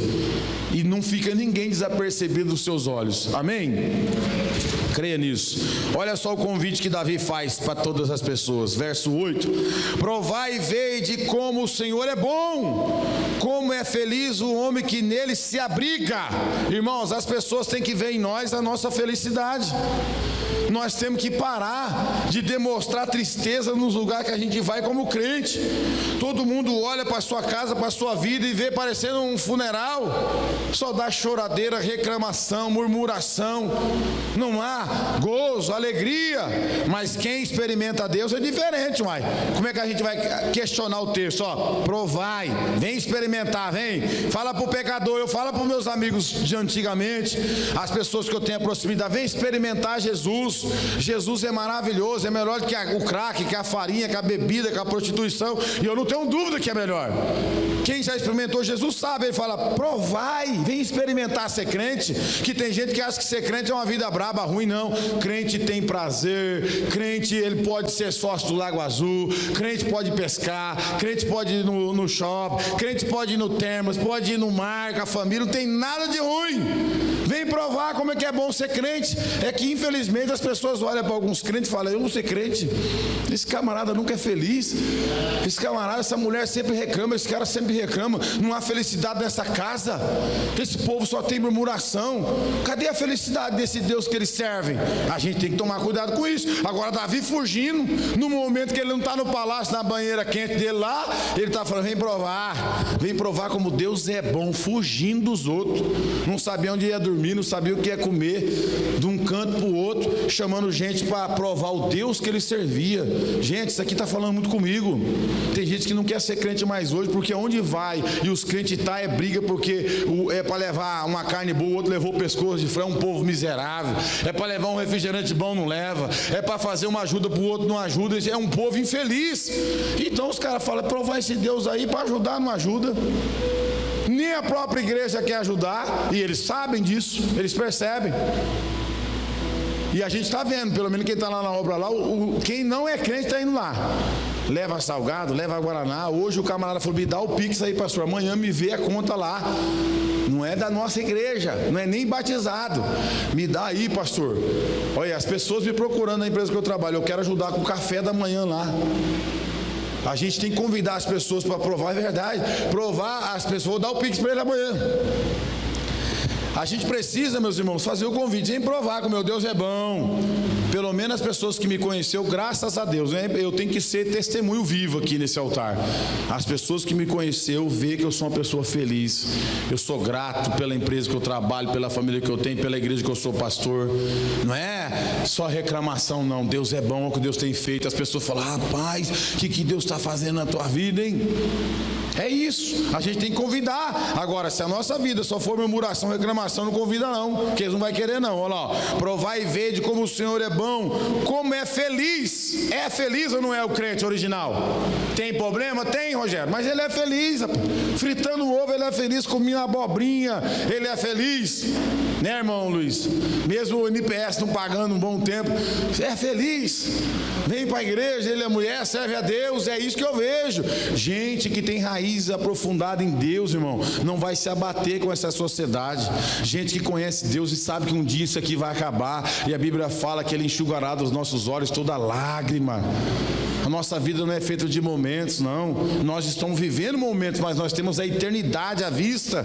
e não fica ninguém desapercebido dos seus olhos. Amém? Creia nisso. Olha só o convite que Davi faz para todas as pessoas. Verso 8: provai e vede como o Senhor é bom, como é feliz o homem que nele se abriga. Irmãos, as pessoas têm que ver em nós a nossa felicidade. Nós temos que parar de demonstrar tristeza nos lugares que a gente vai como crente. Todo mundo olha para a sua casa, para a sua vida e vê parecendo um funeral. Só dá choradeira, reclamação, murmuração. Não há gozo, alegria. Mas quem experimenta Deus é diferente, uai. Como é que a gente vai questionar o texto? Ó, provai, vem experimentar, vem. Fala para o pecador, eu falo para os meus amigos de antigamente, as pessoas que eu tenho a proximidade, vem experimentar Jesus. Jesus é maravilhoso, é melhor do que o crack, que a farinha, que a bebida, que a prostituição, e eu não tenho dúvida que é melhor. Quem já experimentou Jesus sabe, ele fala, provai, vem experimentar ser crente, que tem gente que acha que ser crente é uma vida braba, ruim. Não, crente tem prazer, crente ele pode ser sócio do Lago Azul, crente pode pescar, crente pode ir no shopping, crente pode ir no termas, pode ir no mar com a família, não tem nada de ruim. Vem provar como é que é bom ser crente. É que infelizmente as pessoas olham para alguns crentes e falam, eu vou ser crente, esse camarada nunca é feliz, esse camarada, essa mulher sempre reclama, esse cara sempre reclama, não há felicidade nessa casa, esse povo só tem murmuração. Cadê a felicidade desse Deus que eles servem? A gente tem que tomar cuidado com isso. Agora Davi fugindo, no momento que ele não está no palácio, na banheira quente dele lá, ele está falando, vem provar como Deus é bom, fugindo dos outros, não sabia onde ia dormir, não sabia o que ia comer, de um canto para o outro, chamando gente para provar o Deus que ele servia. Gente, isso aqui está falando muito comigo. Tem gente que não quer ser crente mais hoje, porque onde vai e os crentes tá é briga, porque é para levar uma carne boa, o outro levou o pescoço de frango, um povo miserável. É para levar um refrigerante bom, não leva. É para fazer uma ajuda para o outro, não ajuda. É um povo infeliz. Então os caras falam, provar esse Deus aí para ajudar, não ajuda. Nem a própria igreja quer ajudar, e eles sabem disso, eles percebem. E a gente está vendo, pelo menos quem está lá na obra lá, quem não é crente está indo lá. Leva salgado, leva guaraná. Hoje o camarada falou, me dá o Pix aí, pastor, amanhã me vê a conta lá. Não é da nossa igreja, não é nem batizado. Me dá aí, pastor. Olha, as pessoas me procurando na empresa que eu trabalho, eu quero ajudar com o café da manhã lá. A gente tem que convidar as pessoas para provar a verdade. Provar as pessoas, vou dar o Pix para ele amanhã. A gente precisa, meus irmãos, fazer o convite, sem provar que o meu Deus é bom. Pelo menos as pessoas que me conheceram, graças a Deus, né? Eu tenho que ser testemunho vivo aqui nesse altar. As pessoas que me conheceram vê que eu sou uma pessoa feliz. Eu sou grato pela empresa que eu trabalho, pela família que eu tenho, pela igreja que eu sou pastor. Não é só reclamação, não. Deus é bom, é o que Deus tem feito. As pessoas falam, rapaz, o que Deus está fazendo na tua vida, hein? É isso, a gente tem que convidar. Agora, se a nossa vida só for murmuração, reclamação, não convida não, porque eles não vão querer não. Olha lá, ó. Provar e ver de como o Senhor é bom, como é feliz. É feliz ou não é o crente original? Tem problema? Tem, Rogério, mas ele é feliz, rapaz. Fritando o ovo ele é feliz, comendo abobrinha ele é feliz, né, irmão Luiz? Mesmo o NPS não pagando um bom tempo, é feliz. Vem para a igreja, ele é mulher, serve a Deus. É isso que eu vejo. Gente que tem raiz aprofundada em Deus, irmão, não vai se abater com essa sociedade. gente que conhece Deus e sabe que um dia isso aqui vai acabar, e a Bíblia fala que Ele enxugará dos nossos olhos toda lágrima. A nossa vida não é feita de momentos, não. Nós estamos vivendo momentos, mas nós temos a eternidade à vista.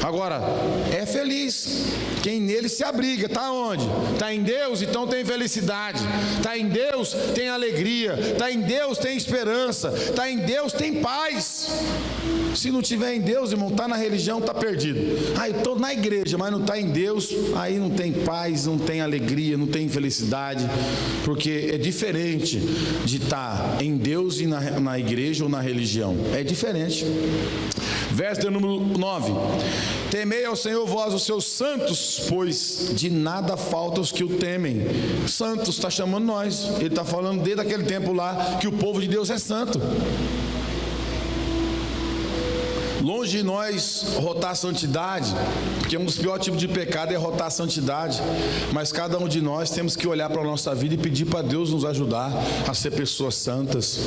Agora, é feliz quem nele se abriga. Está onde? Está em Deus, então tem felicidade. Está em Deus, tem alegria. Está em Deus, tem esperança. Está em Deus, tem paz. Se não tiver em Deus, irmão, está na religião, está perdido. Eu estou na igreja, mas não está em Deus, aí não tem paz, não tem alegria, não tem felicidade, porque é diferente de estar em Deus e na igreja ou na religião. É diferente. Verso de número 9: temei ao Senhor vós os seus santos, pois de nada falta os que o temem. Santos está chamando nós. Ele está falando desde aquele tempo lá que o povo de Deus é santo. Longe de nós rotar a santidade, porque um dos piores tipos de pecado é rotar a santidade, mas cada um de nós temos que olhar para a nossa vida e pedir para Deus nos ajudar a ser pessoas santas,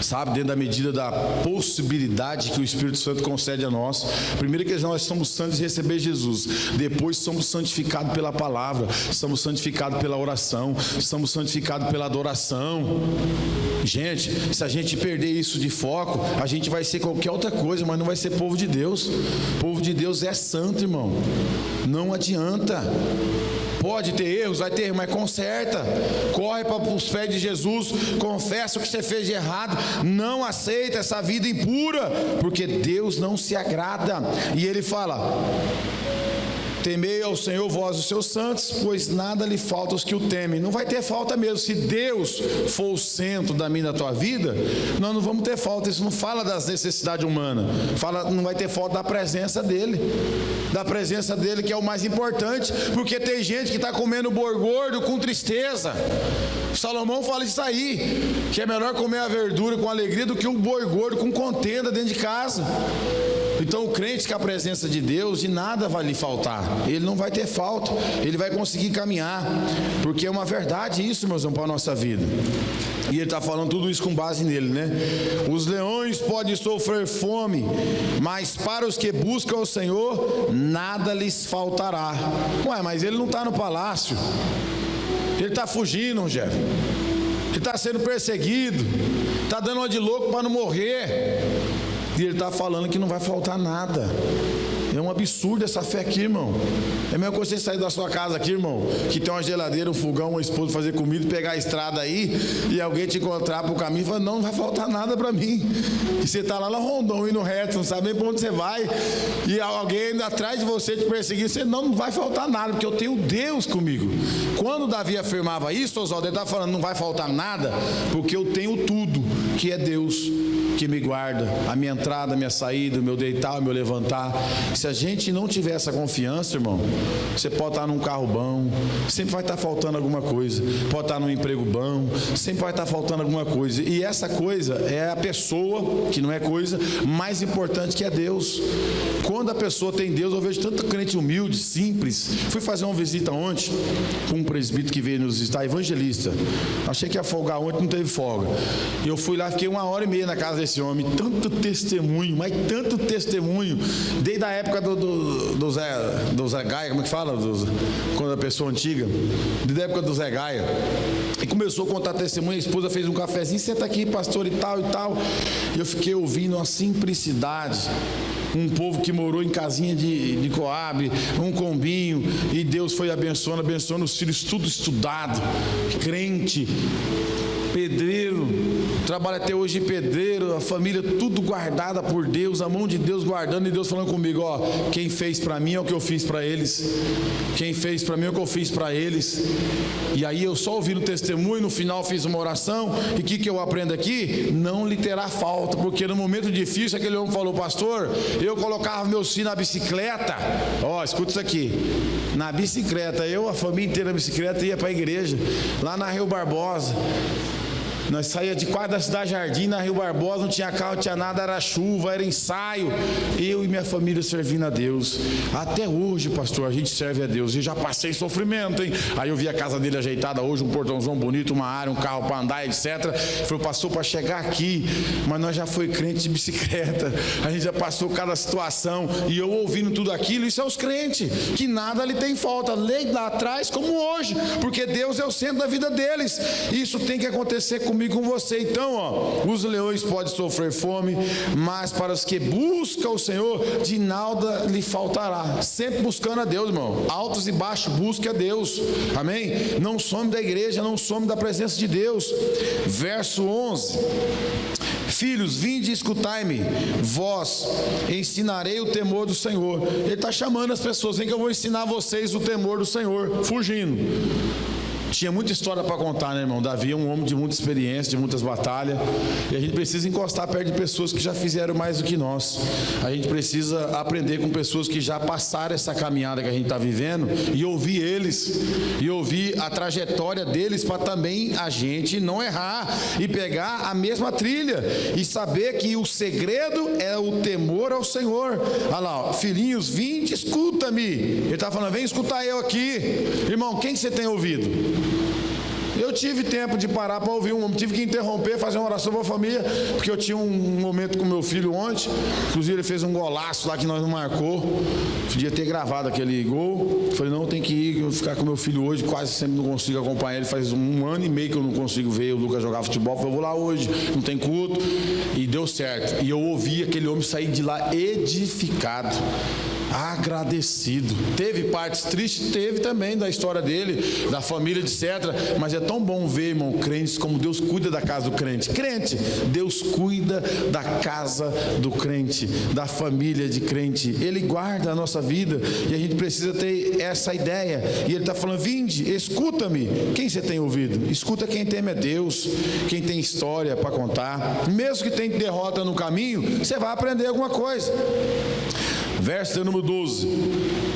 sabe, dentro da medida da possibilidade que o Espírito Santo concede a nós. Primeiro que nós somos santos em receber Jesus, depois somos santificados pela palavra, somos santificados pela oração, somos santificados pela adoração. Gente, se a gente perder isso de foco, a gente vai ser qualquer outra coisa, mas não vai ser povo de Deus. O povo de Deus é santo, irmão. Não adianta. Pode ter erros, vai ter, mas conserta. Corre para os pés de Jesus, confessa o que você fez de errado. Não aceita essa vida impura, porque Deus não se agrada. E Ele fala: temei ao Senhor vós os seus santos, pois nada lhe falta aos que o temem. Não vai ter falta mesmo. Se Deus for o centro da minha e da tua vida, nós não vamos ter falta. Isso não fala das necessidades humanas, fala, não vai ter falta da presença dEle. Da presença dEle, que é o mais importante, porque tem gente que está comendo boi gordo com tristeza. Salomão fala isso aí, que é melhor comer a verdura com alegria do que um boi gordo com contenda dentro de casa. Então o crente, com a presença de Deus, de nada vai lhe faltar. Ele não vai ter falta, ele vai conseguir caminhar, porque é uma verdade isso, meus irmãos, para a nossa vida. E ele está falando tudo isso com base nele, né? Os leões podem sofrer fome, mas para os que buscam o Senhor, nada lhes faltará. Mas ele não está no palácio, ele está fugindo, Rogério. Ele está sendo perseguido, está dando uma de louco para não morrer. E ele está falando que não vai faltar nada. É um absurdo essa fé aqui, irmão. É a mesma coisa você sair da sua casa aqui, irmão, que tem uma geladeira, um fogão, uma esposa fazer comida, pegar a estrada aí, e alguém te encontrar pro caminho e falar: não vai faltar nada para mim. E você está lá na Rondon, indo reto, não sabe nem para onde você vai, e alguém indo atrás de você te perseguindo, você não vai faltar nada, porque eu tenho Deus comigo. Quando Davi afirmava isso, Oswaldo, ele estava falando: não vai faltar nada, porque eu tenho tudo, que é Deus que me guarda, a minha entrada, a minha saída, o meu deitar, o meu levantar. Se a gente não tiver essa confiança, irmão, você pode estar num carro bom, sempre vai estar faltando alguma coisa, pode estar num emprego bom, sempre vai estar faltando alguma coisa, e essa coisa é a pessoa, que não é coisa, mais importante, que é Deus. Quando a pessoa tem Deus, eu vejo tanto crente humilde, simples. Fui fazer uma visita ontem com um presbítero que veio nos visitar, evangelista. Achei que ia folgar ontem, não teve folga. E eu fui lá, fiquei 1h30 na casa desse homem. Tanto testemunho, mas tanto testemunho. Desde a época do Zé Gaia, como é que fala? Quando a pessoa antiga. Desde a época do Zé Gaia. E começou a contar testemunho. A esposa fez um cafezinho: senta aqui, pastor, e tal, e tal. E eu fiquei ouvindo uma simplicidade. Um povo que morou em casinha de Coab, um combinho, e Deus foi abençoando os filhos, tudo estudado, crente, pedreiro, trabalha até hoje em pedreiro, a família tudo guardada por Deus, a mão de Deus guardando, e Deus falando comigo: ó, quem fez para mim é o que eu fiz para eles, quem fez para mim é o que eu fiz para eles. E aí eu só ouvi no testemunho, no final fiz uma oração, e o que eu aprendo aqui? Não lhe terá falta, porque no momento difícil aquele homem falou: pastor, eu colocava meus filhos na bicicleta, ó, escuta isso aqui, na bicicleta, a família inteira na bicicleta ia para a igreja, lá na Rio Barbosa. Nós saía de quase da Cidade Jardim, na Rio Barbosa, não tinha carro, não tinha nada, era chuva, era ensaio. Eu e minha família servindo a Deus. Até hoje, pastor, a gente serve a Deus. E já passei sofrimento, hein? Aí eu vi a casa dele ajeitada hoje, um portãozão bonito, uma área, um carro para andar, etc. Falei, pastor, para chegar aqui, mas nós já foi crente de bicicleta, a gente já passou cada situação, e eu ouvindo tudo aquilo. Isso é os crentes, que nada lhe tem falta, lá atrás como hoje, porque Deus é o centro da vida deles. Isso tem que acontecer comigo, com você. Então, ó, os leões podem sofrer fome, mas para os que buscam o Senhor, de nada lhe faltará. Sempre buscando a Deus, irmão, altos e baixos, busque a Deus, amém? Não some da igreja, não some da presença de Deus. Verso 11: filhos, vinde e escutai-me, vós ensinarei o temor do Senhor. Ele está chamando as pessoas, vem que eu vou ensinar vocês o temor do Senhor, fugindo. Tinha muita história para contar, né, irmão? Davi é um homem de muita experiência, de muitas batalhas, e a gente precisa encostar perto de pessoas que já fizeram mais do que nós. A gente precisa aprender com pessoas que já passaram essa caminhada que a gente está vivendo, e ouvir eles, e ouvir a trajetória deles, para também a gente não errar e pegar a mesma trilha, e saber que o segredo é o temor ao Senhor. Olha lá, ó, filhinhos, vinde, escuta-me. Ele está falando, vem escutar eu aqui. Irmão, quem você tem ouvido? Eu tive tempo de parar para ouvir tive que interromper, fazer uma oração para a família, porque eu tinha um momento com meu filho ontem. Inclusive ele fez um golaço lá que nós não marcou. Podia ter gravado aquele gol. Falei, não, tem que ir, ficar com meu filho hoje, quase sempre não consigo acompanhar ele. Faz 1 ano e meio que eu não consigo ver o Lucas jogar futebol. Falei, vou lá hoje, não tem culto. E deu certo. E eu ouvi aquele homem sair de lá edificado, agradecido. Teve partes tristes, teve também da história dele, da família, etc. Mas é tão bom ver, irmão, crentes, como Deus cuida da casa do crente. Crente, Deus cuida da casa do crente, da família de crente. Ele guarda a nossa vida, e a gente precisa ter essa ideia. E ele está falando, vinde, escuta-me. Quem você tem ouvido? Escuta quem teme a Deus, quem tem história para contar. Mesmo que tenha derrota no caminho, você vai aprender alguma coisa. Verso número 12: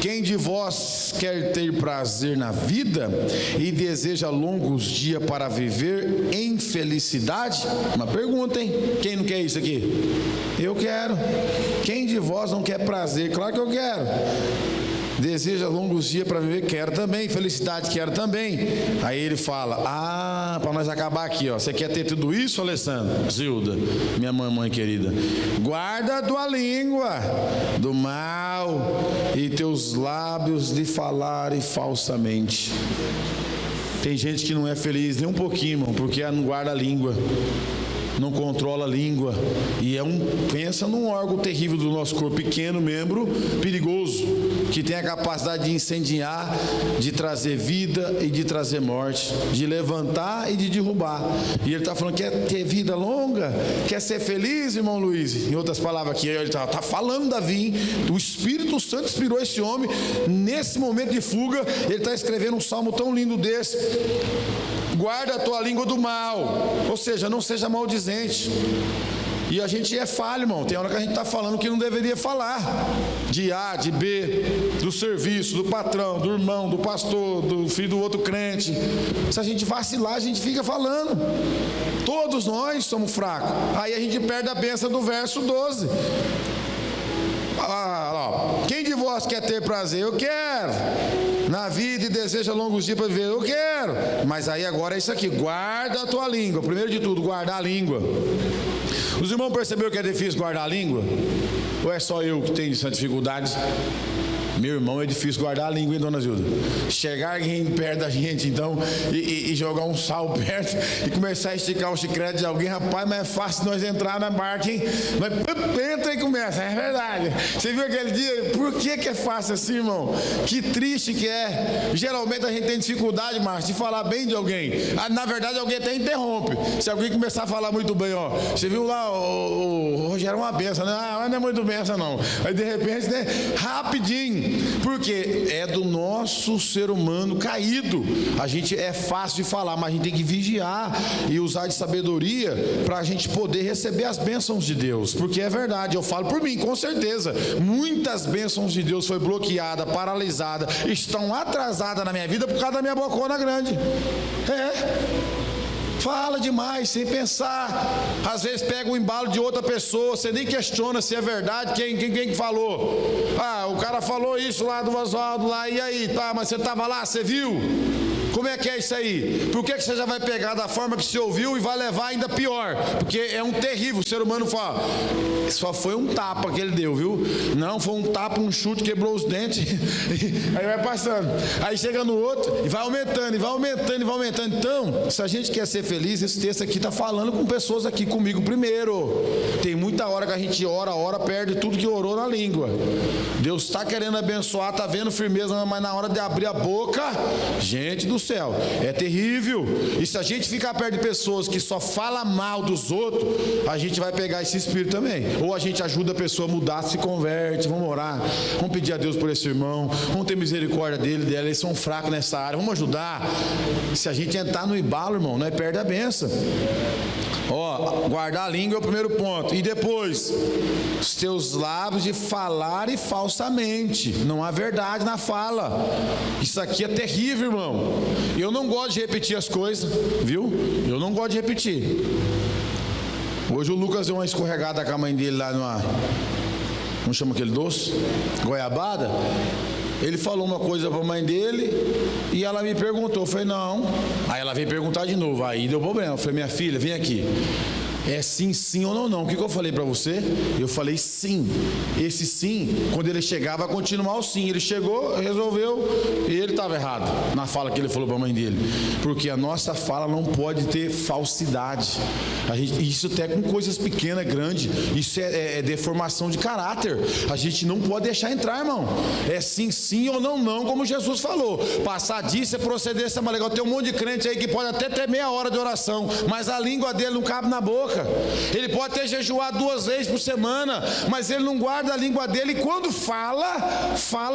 quem de vós quer ter prazer na vida e deseja longos dias para viver em felicidade? Uma pergunta, hein? Quem não quer isso aqui? Eu quero. Quem de vós não quer prazer? Claro que eu quero. Deseja longos dias para viver? Quero também. Felicidade? Quero também. Aí ele fala, para nós acabar aqui, ó, você quer ter tudo isso, Alessandro? Zilda, minha mamãe querida, guarda a tua língua do mal e teus lábios de falarem falsamente. Tem gente que não é feliz nem um pouquinho, irmão, porque não guarda a língua, não controla a língua, e pensa num órgão terrível do nosso corpo, pequeno, membro perigoso, que tem a capacidade de incendiar, de trazer vida e de trazer morte, de levantar e de derrubar. E ele está falando, quer ter vida longa? Quer ser feliz, irmão Luiz? Em outras palavras aqui, ele está falando, Davi, o Espírito Santo inspirou esse homem, nesse momento de fuga, ele está escrevendo um salmo tão lindo desse: guarda a tua língua do mal, ou seja, não seja maldizente. E a gente é falho, irmão. Tem hora que a gente está falando que não deveria falar, de A, de B, do serviço, do patrão, do irmão, do pastor, do filho do outro crente. Se a gente vacilar, a gente fica falando. Todos nós somos fracos. Aí a gente perde a bênção do verso 12. Quem de vós quer ter prazer? Eu quero. Na vida e deseja longos dias para viver? Eu quero. Mas aí agora é isso aqui: guarda a tua língua. Primeiro de tudo, guardar a língua. Os irmãos perceberam que é difícil guardar a língua? Ou é só eu que tenho essa dificuldade? Meu irmão, é difícil guardar a língua, hein, dona Zilda? Chegar alguém perto da gente, então, e jogar um sal perto e começar a esticar o chiclete de alguém, rapaz, mas é fácil nós entrar na barca, hein? Nós entra e começa, é verdade. Você viu aquele dia? Por que é fácil assim, irmão? Que triste que é. Geralmente a gente tem dificuldade, Márcio, de falar bem de alguém. Na verdade, alguém até interrompe. Se alguém começar a falar muito bem, ó, você viu lá, o Rogério é uma benção, né? Não é muito benção, não. Aí de repente, né, rapidinho. Porque é do nosso ser humano caído. A gente é fácil de falar, mas a gente tem que vigiar e usar de sabedoria para a gente poder receber as bênçãos de Deus. Porque é verdade, eu falo por mim, com certeza, muitas bênçãos de Deus foi bloqueada, paralisada, estão atrasadas na minha vida por causa da minha bocona grande. Fala demais, sem pensar. Às vezes pega o embalo de outra pessoa, você nem questiona se é verdade, quem falou. O cara falou isso lá do Oswaldo, lá, e aí? Tá, mas você estava lá, você viu? Como é que é isso aí? Por que você já vai pegar da forma que você ouviu e vai levar ainda pior? Porque é um terrível, o ser humano fala, só foi um tapa que ele deu, viu? Não, foi um tapa, um chute, quebrou os dentes, aí vai passando. Aí chega no outro e vai aumentando, e vai aumentando, e vai aumentando. Então, se a gente quer ser feliz, esse texto aqui está falando com pessoas aqui comigo primeiro. Tem muita hora que a gente ora, perde tudo que orou na língua. Deus está querendo abençoar, está vendo firmeza, mas na hora de abrir a boca, gente do céu, é terrível. E se a gente ficar perto de pessoas que só falam mal dos outros, a gente vai pegar esse espírito também. Ou a gente ajuda a pessoa a mudar, se converte, vamos orar, vamos pedir a Deus por esse irmão, vamos ter misericórdia dela, eles são fracos nessa área, vamos ajudar. Se a gente entrar no embalo, irmão, nós perde a benção. Guardar a língua é o primeiro ponto. E depois, os teus lábios de falarem falsamente. Não há verdade na fala. Isso aqui é terrível, irmão. Eu não gosto de repetir as coisas, viu? Eu não gosto de repetir. Hoje o Lucas deu uma escorregada com a mãe dele lá numa... Como chama aquele doce? Goiabada. Ele falou uma coisa para a mãe dele e ela me perguntou. Eu falei, não. Aí ela veio perguntar de novo. Aí deu problema. Eu falei, minha filha, vem aqui. É sim ou não. O que eu falei para você? Eu falei sim. Esse sim, quando ele chegar, vai continuar o sim. Ele chegou, resolveu, e ele estava errado na fala que ele falou para a mãe dele. Porque a nossa fala não pode ter falsidade. Isso até com coisas pequenas, grandes. Isso é deformação de caráter. A gente não pode deixar entrar, irmão. É sim ou não, como Jesus falou. Passar disso é procedência é mais legal. Tem um monte de crente aí que pode até ter meia hora de oração, mas a língua dele não cabe na boca. Ele pode ter jejuado 2 vezes por semana, mas ele não guarda a língua dele, e quando fala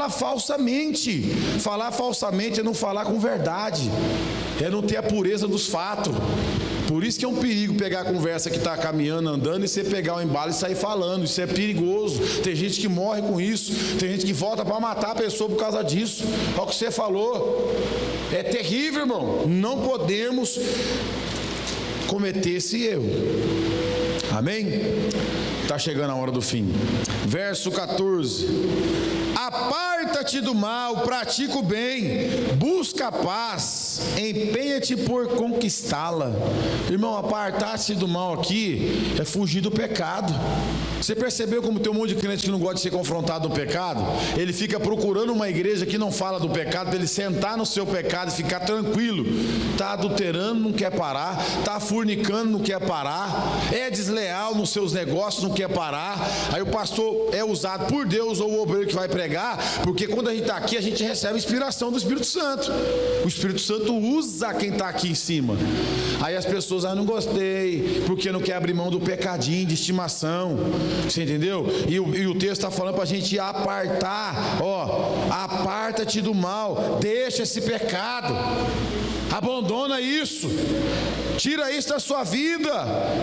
falsamente. Falar falsamente é não falar com verdade, é não ter a pureza dos fatos. Por isso que é um perigo pegar a conversa que está caminhando, andando, e você pegar o embalo e sair falando. Isso é perigoso. Tem gente que morre com isso, tem gente que volta para matar a pessoa por causa disso. Olha o que você falou. É terrível, irmão. Não podemos cometer esse erro. Amém? Está chegando a hora do fim. Verso 14: aparta-te do mal, pratica o bem, busca a paz, empenha-te por conquistá-la. Irmão, apartar-se do mal aqui é fugir do pecado. Você percebeu como tem um monte de crente que não gosta de ser confrontado no pecado? Ele fica procurando uma igreja que não fala do pecado, para ele sentar no seu pecado e ficar tranquilo. Está adulterando, não quer parar. Está fornicando, não quer parar. É desleal nos seus negócios, não quer parar. Aí o pastor é usado por Deus, ou o obreiro que vai pregar, porque quando a gente está aqui, a gente recebe a inspiração do Espírito Santo. O Espírito Santo usa quem está aqui em cima. Aí as pessoas, não gostei, porque não quer abrir mão do pecadinho de estimação. Você entendeu? E o texto está falando para a gente apartar. Aparta-te do mal, deixa esse pecado, abandona isso, tira isso da sua vida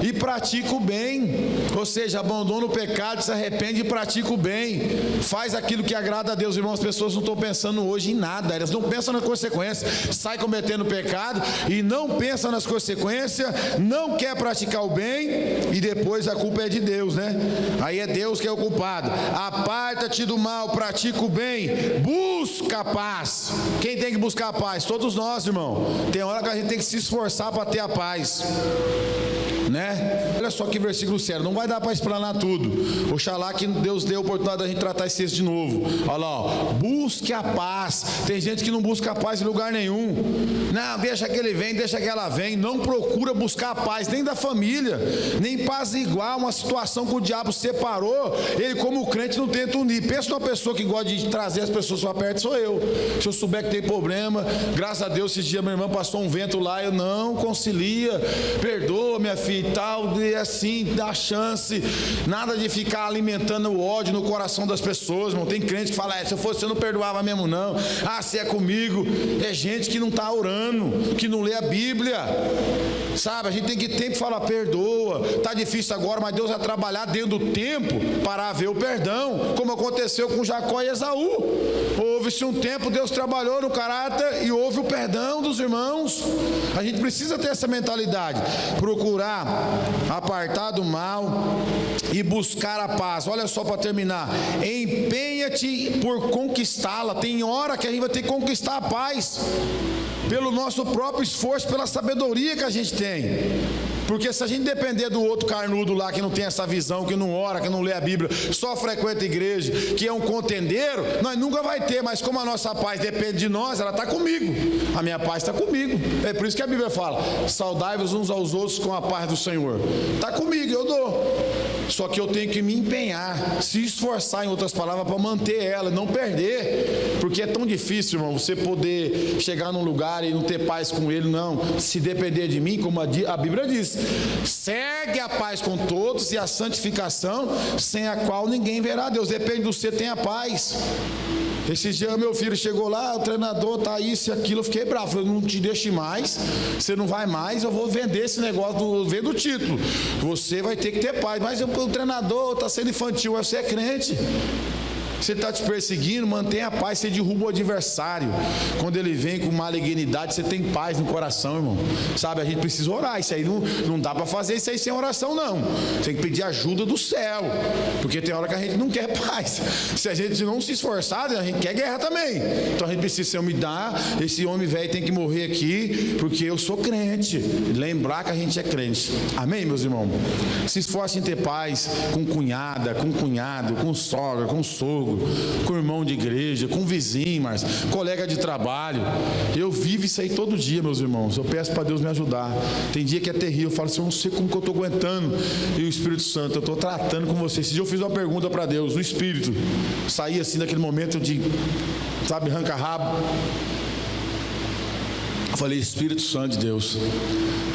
e pratica o bem. Ou seja, abandona o pecado, se arrepende e pratica o bem. Faz aquilo que agrada a Deus. Irmãos, as pessoas não estão pensando hoje em nada, elas não pensam nas consequências. Sai cometendo pecado e não pensa nas consequências, não quer praticar o bem, e depois a culpa é de Deus, né? Aí é Deus que é o culpado. Aparta-te do mal, pratica o bem, busca a paz. Quem tem que buscar a paz? Todos nós, irmão. Tem hora que a gente tem que se esforçar para ter a paz, né? Olha só que versículo sério, não vai dar para explanar tudo. Oxalá que Deus dê a oportunidade da gente tratar esse texto de novo. Olha lá, busque a paz. Tem gente que não busca a paz em lugar nenhum. Não, deixa que ele vem, deixa que ela vem. Não procura buscar a paz, nem da família, nem paz igual. Uma situação que o diabo separou, ele como crente não tenta unir. Pensa numa pessoa que gosta de trazer as pessoas para perto, sou eu. Se eu souber que tem problema, graças a Deus, esses dias minha irmã passou um vento lá, eu não concilia, perdoa minha filha e tal, é assim, dá chance. Nada de ficar alimentando o ódio no coração das pessoas, irmão. Tem crente que fala, se eu fosse, você não perdoava mesmo não. Se é comigo. É gente que não está orando, que não lê a Bíblia. Sabe, a gente tem que tempo falar, perdoa. Está difícil agora, mas Deus vai trabalhar dentro do tempo para haver o perdão, como aconteceu com Jacó e Esaú. Houve-se um tempo, Deus trabalhou no caráter e houve o perdão dos irmãos. A gente precisa ter essa mentalidade, procurar apartar do mal e buscar a paz. Olha só, para terminar, empenha-te por conquistá-la. Tem hora que a gente vai ter que conquistar a paz pelo nosso próprio esforço, pela sabedoria que a gente tem. Porque se a gente depender do outro carnudo lá, que não tem essa visão, que não ora, que não lê a Bíblia, só frequenta a igreja, que é um contendeiro, nós nunca vai ter. Mas como a nossa paz depende de nós, ela está comigo. A minha paz está comigo. É por isso que a Bíblia fala, saudai-vos uns aos outros com a paz do Senhor. Está comigo, eu dou. Só que eu tenho que me empenhar, se esforçar, em outras palavras, para manter ela, não perder. Porque é tão difícil, irmão, você poder chegar num lugar e não ter paz com ele. Não, se depender de mim, como a Bíblia diz, segue a paz com todos e a santificação, sem a qual ninguém verá Deus. Depende de você, tenha paz. Esses dias meu filho chegou lá, o treinador tá isso e aquilo, eu fiquei bravo, eu não te deixe mais, você não vai mais, eu vou vender esse negócio, vendo o título, você vai ter que ter paz. Mas o treinador está sendo infantil, você é crente. Se ele está te perseguindo, mantenha a paz, você derruba o adversário. Quando ele vem com malignidade, você tem paz no coração, irmão. Sabe, a gente precisa orar. Isso aí não dá para fazer isso aí sem oração, não. Tem que pedir ajuda do céu, porque tem hora que a gente não quer paz. Se a gente não se esforçar, a gente quer guerra também. Então a gente precisa se humilhar. Esse homem velho tem que morrer aqui, porque eu sou crente. Lembrar que a gente é crente. Amém, meus irmãos? Se esforce em ter paz com cunhada, com cunhado, com sogra, com sogro, com irmão de igreja, com vizinho, mas colega de trabalho. Eu vivo isso aí todo dia, meus irmãos. Eu peço para Deus me ajudar. Tem dia que é terrível, eu falo assim, eu não sei como que eu estou aguentando. E o Espírito Santo, eu estou tratando com você. Esse dia eu fiz uma pergunta para Deus, no Espírito. Saí assim naquele momento de, sabe, arranca-rabo. Eu falei, Espírito Santo de Deus,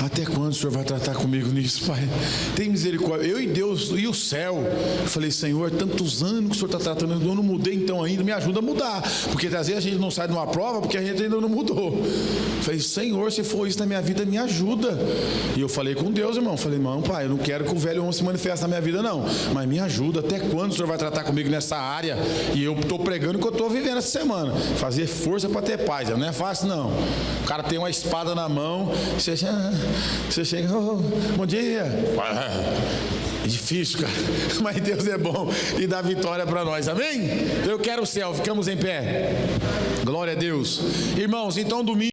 até quando o Senhor vai tratar comigo nisso, Pai? Tem misericórdia. Eu e Deus e o céu. Eu falei, Senhor, tantos anos que o Senhor está tratando, eu não mudei então ainda, me ajuda a mudar. Porque às vezes a gente não sai de uma prova porque a gente ainda não mudou. Eu falei, Senhor, se for isso na minha vida, me ajuda. E eu falei com Deus, irmão. Eu falei, não, Pai, eu não quero que o velho homem se manifeste na minha vida, não. Mas me ajuda. Até quando o Senhor vai tratar comigo nessa área? E eu estou pregando o que eu estou vivendo essa semana. Fazer força para ter paz. Não é fácil, não. O cara tem uma espada na mão, você chega, bom dia. É difícil, cara, mas Deus é bom e dá vitória para nós, amém? Eu quero o céu, ficamos em pé. Glória a Deus. Irmãos, então domingo.